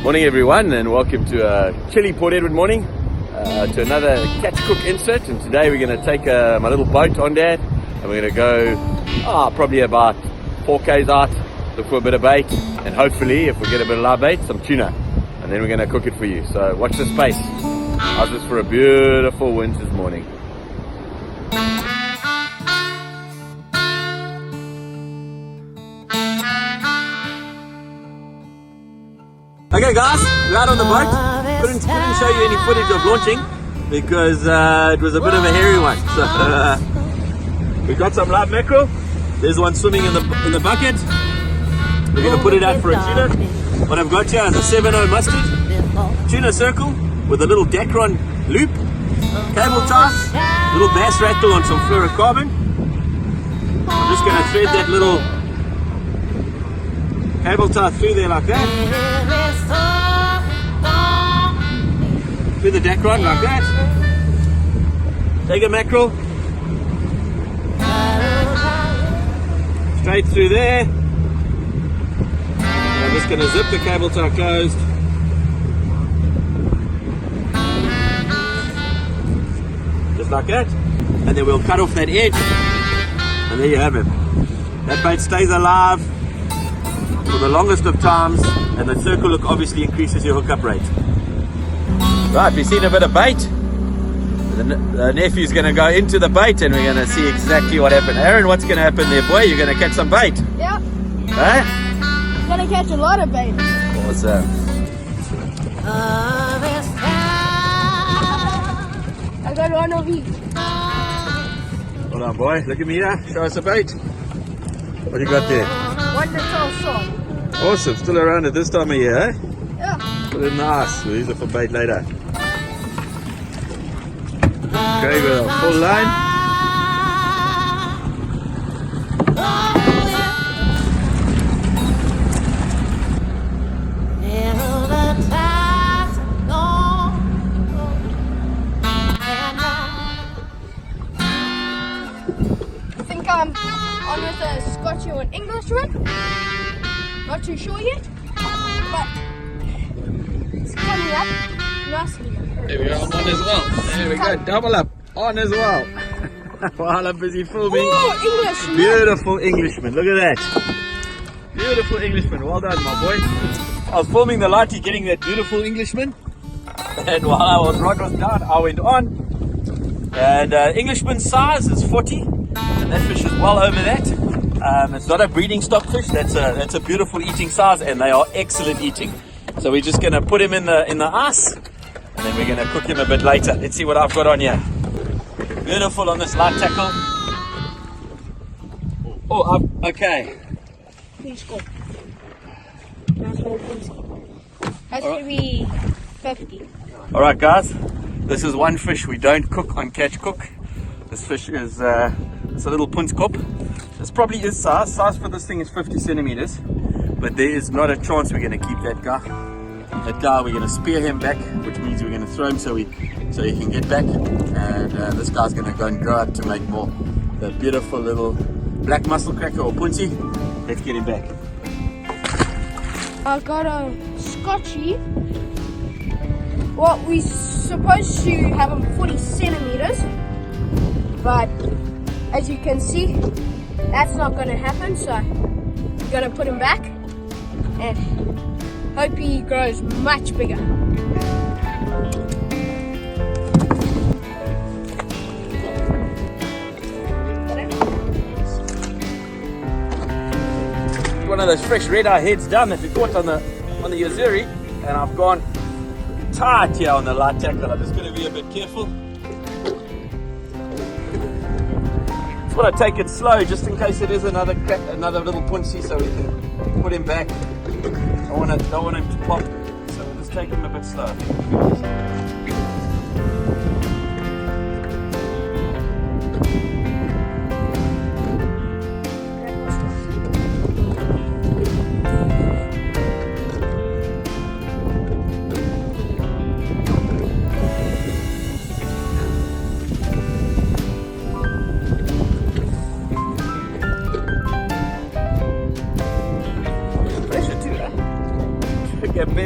Morning everyone, and welcome to a chilly Port Edward morning, to another catch cook insert. And today we're going to take my little boat on Dad, and we're going to go probably about 4 k's out, look for a bit of bait, and hopefully if we get a bit of live bait, some tuna, and then we're going to cook it for you. So watch the space. How's this for a beautiful winter's morning? Okay guys, we're out on the boat. Couldn't show you any footage of launching because it was a bit of a hairy one. So we got some live mackerel. There's one swimming in the bucket. We're going to put it out for a tuna. What I've got here is a 7-0 mustard, tuna circle with a little Arron loop, cable tie, little bass rattle on some fluorocarbon. I'm just going to thread that little cable tie through there like that. Through the Arron like that. Take a mackerel. Straight through there. I'm just going to zip the cable tie closed. Just like that. And then we'll cut off that edge. And there you have it. That bait stays alive for the longest of times, and the circle look obviously increases your hookup rate. Right, we've seen a bit of bait. The nephew's going to go into the bait and we're going to see exactly what happened. Arron, what's going to happen there, boy? You're going to catch some bait? Yeah. Huh? I'm going to catch a lot of bait. Awesome. I got one of each. Hold on, boy. Look at me here. Show us a bait. What do you got there? One that's all salt. Awesome. Still around at this time of year, eh? Yeah. Put it in the ice. We'll use it for bait later. Okay, with a full line. I think I'm on with a Scotch or an Englishman. Not too sure yet, but it's coming up nicely. There we go, on as well. There we go, double up, on as well. While I'm busy filming. Oh, Englishman. Beautiful Englishman, look at that. Beautiful Englishman, well done my boy. I was filming the lighty getting that beautiful Englishman. And while rod was down, I went on. And Englishman's size is 40. And that fish is well over that. It's not a breeding stock fish, that's a beautiful eating size, and they are excellent eating. So we're just going to put him in the ice. And then we're going to cook him a bit later. Let's see what I've got on here. Beautiful on this light tackle. Oh, okay. Please go. Nice little piece. That's going to be 50. Alright guys, this is one fish we don't cook on Catch Cook. This fish is it's a little punskop. This probably is size for this thing is 50 centimeters. But there is not a chance we're going to keep that guy. That guy, we're going to spear him back, which means we're going to throw him so he can get back, and this guy's going to go and grow up to make more. The beautiful little black mussel cracker or punsi. Let's get him back. I've got a Scotchy. Well, we're supposed to have him 40 centimeters, but as you can see, that's not going to happen, so we're going to put him back and hope he grows much bigger. One of those fresh red-eye heads down that we caught on the Yazuri, and I've gone tight here on the light tackle. I'm just going to be a bit careful. Just want to take it slow just in case it is another little punsi, so we can put him back. Don't want him to pop, so we'll just take him a bit slow.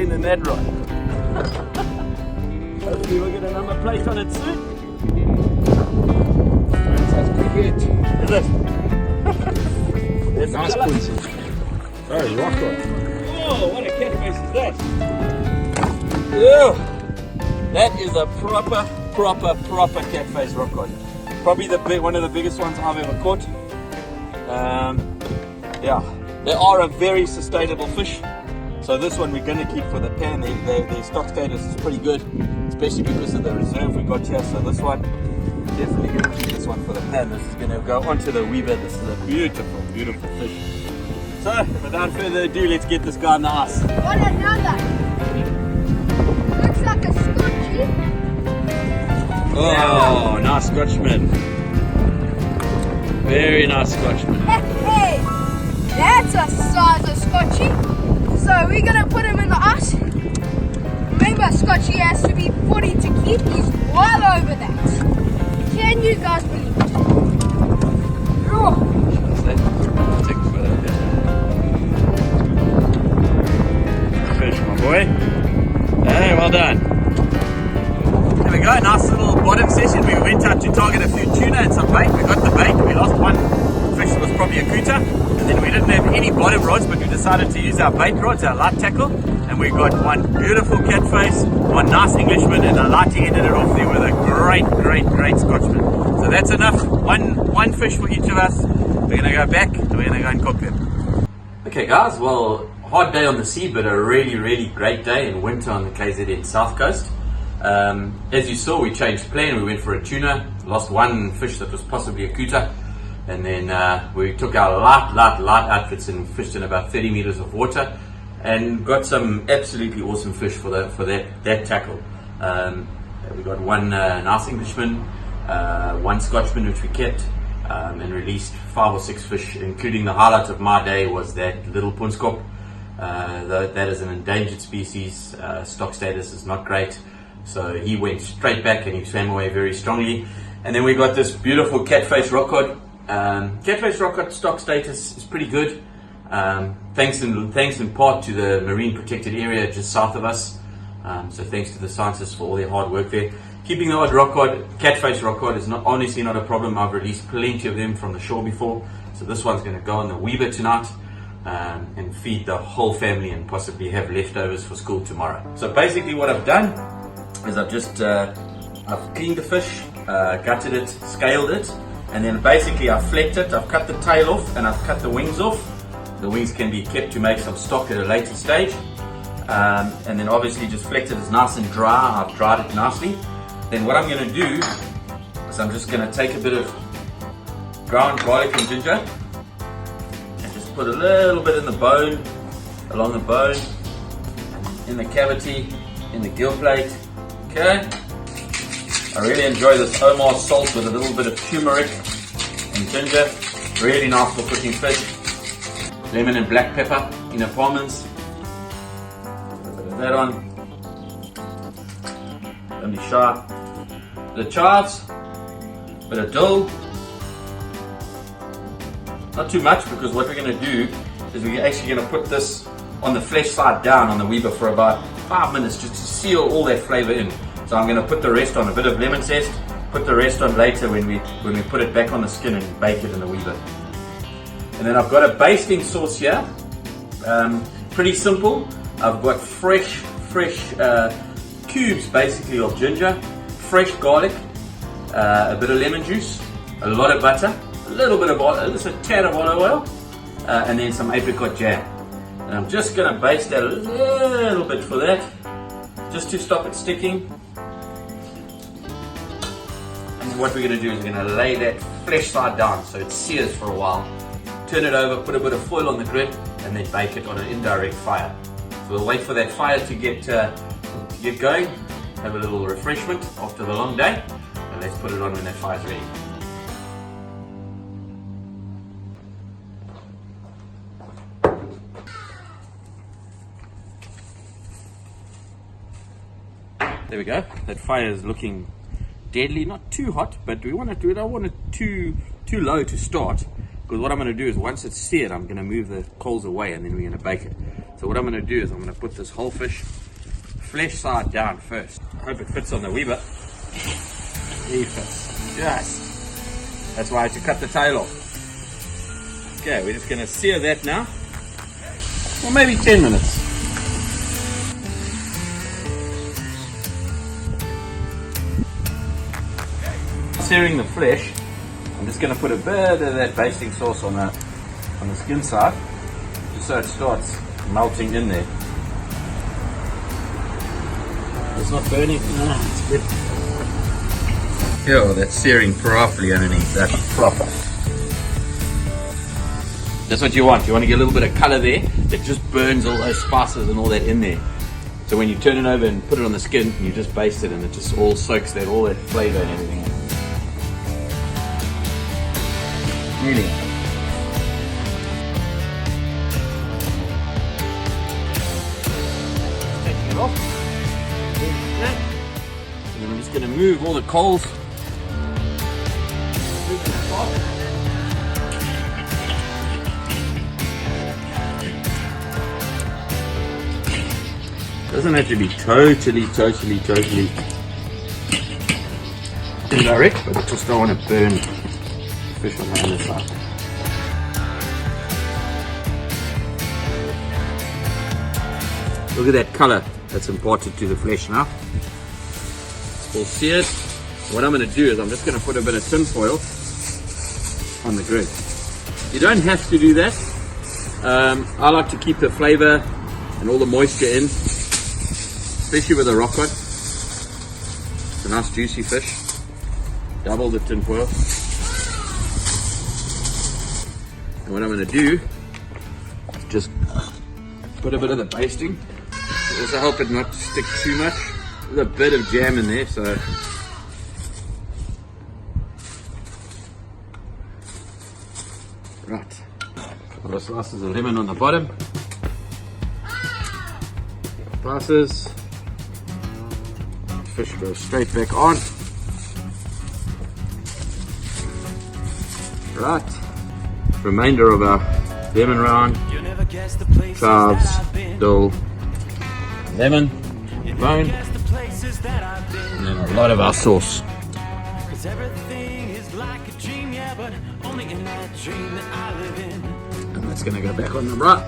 than that rod. Hopefully we'll get a number plate on it soon. That's cricket. Is it? There's Nice colour. pussy. Oh, Rockcod. Oh, what a catface is that? Ew. That is a proper Catface Rockcod. Probably one of the biggest ones I've ever caught. Yeah, they are a very sustainable fish. So this one we're going to keep for the pan. Their stock status is pretty good, especially because of the reserve we got here. So this one, definitely going to keep this one for the pan. This is going to go onto the weaver. This is a beautiful, beautiful fish. So without further ado, let's get this guy on the ice. What another? Looks like a scotchy. Oh, nice Scotchman. Very nice Scotchman. Hey, that's a size of scotchy. So we're gonna put him in the ice. Remember, scotchy has to be 40 to keep. He's well over that. Can you guys believe it? Oh. Fish, my boy. Hey, well done. There we go, nice little bottom session. We went out to target a few tuna and some bait. We got the bait. We lost one fish that was probably a cooter. And then we didn't have any bottom rods, but we decided to use our bait rods, our light tackle. And we got one beautiful catface, one nice Englishman, and a lighty ended it off there with a great Scotchman. So that's enough. One fish for each of us. We're going to go back and we're going to go and cook them. Okay guys, well, hard day on the sea, but a really great day in winter on the KZN South Coast. As you saw, we changed plan. We went for a tuna, lost one fish that was possibly a cooter, and then we took our light outfits and fished in about 30 meters of water and got some absolutely awesome fish for that tackle. We got one nice Englishman, one Scotchman which we kept, and released 5 or 6 fish, including the highlight of my day was that little punskop. That is an endangered species. Stock status is not great. So he went straight back and he swam away very strongly. And then we got this beautiful Catface Rockcod. Catface Rockcod stock status is pretty good. Thanks in part to the marine protected area just south of us. So thanks to the scientists for all their hard work there. Keeping the odd Rockcod, Catface Rockcod is honestly not a problem. I've released plenty of them from the shore before. So this one's going to go on the weaver tonight. And feed the whole family and possibly have leftovers for school tomorrow. So basically what I've done is I've just I've cleaned the fish, gutted it, scaled it, and then basically I've flecked it. I've cut the tail off and I've cut the wings off. The wings can be kept to make some stock at a later stage, and then obviously just flecked it. It's nice and dry. I've dried it nicely. Then what I'm going to do is I'm just going to take a bit of ground garlic and ginger. Put a little bit in the bone, along the bone, in the cavity, in the gill plate. Okay. I really enjoy this Omar salt with a little bit of turmeric and ginger. Really nice for cooking fish. Lemon and black pepper in almonds. Put that on. Don't be shy. The chives, bit of dill. Not too much, because what we're going to do is we're actually going to put this on the flesh side down on the weaver for about 5 minutes just to seal all that flavor in. So I'm going to put the rest on, a bit of lemon zest, put the rest on later when we put it back on the skin and bake it in the weaver. And then I've got a basting sauce here, pretty simple. I've got fresh cubes basically of ginger, fresh garlic, a bit of lemon juice, a lot of butter, a little bit of oil, just a tad of olive oil, and then some apricot jam. And I'm just going to baste that a little bit for that, just to stop it sticking. And what we're going to do is we're going to lay that flesh side down so it sears for a while. Turn it over, put a bit of foil on the grid, and then bake it on an indirect fire. So we'll wait for that fire to get going, have a little refreshment after the long day, and let's put it on when that fire's ready. There we go. That fire is looking deadly, not too hot, but we want to do it. I want it too low to start, Because what I'm going to do is once it's seared, I'm going to move the coals away and then we're going to bake it. So what I'm going to do is I'm going to put this whole fish flesh side down first. I hope it fits on the Weber. He fits. Yes. That's why I had to cut the tail off. Okay, we're just going to sear that now. Or maybe 10 minutes. Searing the flesh, I'm just going to put a bit of that basting sauce on the skin side, just so it starts melting in there. It's not burning. No, it's good. Yeah, that's searing properly underneath. That's proper. That's what you want. You want to get a little bit of colour there. It just burns all those spices and all that in there. So when you turn it over and put it on the skin, you just baste it and it just all soaks that, all that flavour and everything in. Really. Taking it off. And then I'm just going to move all the coals. Doesn't have to be totally indirect, but I just don't want to burn fish on the other side. Look at that colour that's imparted to the flesh now. It's all seared. What I'm going to do is I'm just going to put a bit of tin foil on the grill. You don't have to do that. I like to keep the flavour and all the moisture in, especially with a rockcod. It's a nice juicy fish. Double the tin foil. And what I'm going to do is just put a bit of the basting. It'll also help it not to stick too much. There's a bit of jam in there, so right. A couple of slices of lemon on the bottom. Slices. Fish goes straight back on. Right. Remainder of our lemon rind, cloves, dill, lemon, bone, and then a lot of our sauce. And that's going to go back on the braai.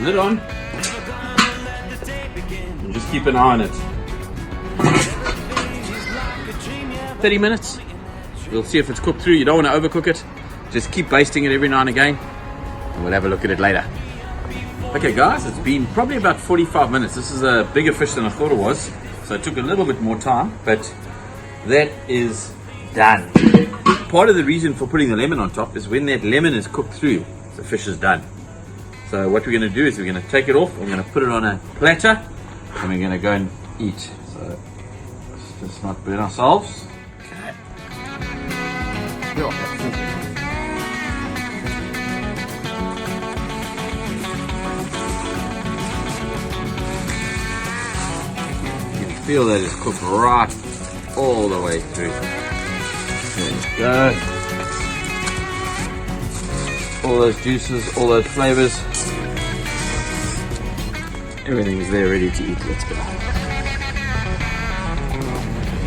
Lid on. And just keep an eye on it. 30 minutes. We'll see if it's cooked through. You don't want to overcook it. Just keep basting it every now and again. And we'll have a look at it later. Okay guys, it's been probably about 45 minutes. This is a bigger fish than I thought it was. So it took a little bit more time. But that is done. Part of the reason for putting the lemon on top is when that lemon is cooked through, the fish is done. So what we're going to do is we're going to take it off. We're going to put it on a platter. And we're going to go and eat. So let's just not burn ourselves. You can feel that it's cooked right all the way through. There we go. All those juices, all those flavors. Everything is there ready to eat. Let's go.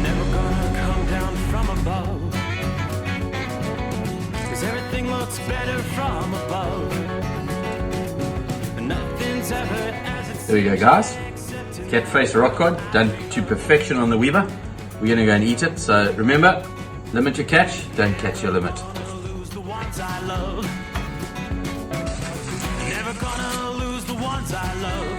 Never gonna come down from above. Everything looks better from above. Nothing's ever as it's. There we go, guys. Catface Rockcod done to perfection on the Weber. We're gonna go and eat it. So remember, limit your catch, don't catch your limit. Lose the ones I love. Never gonna lose the ones I love.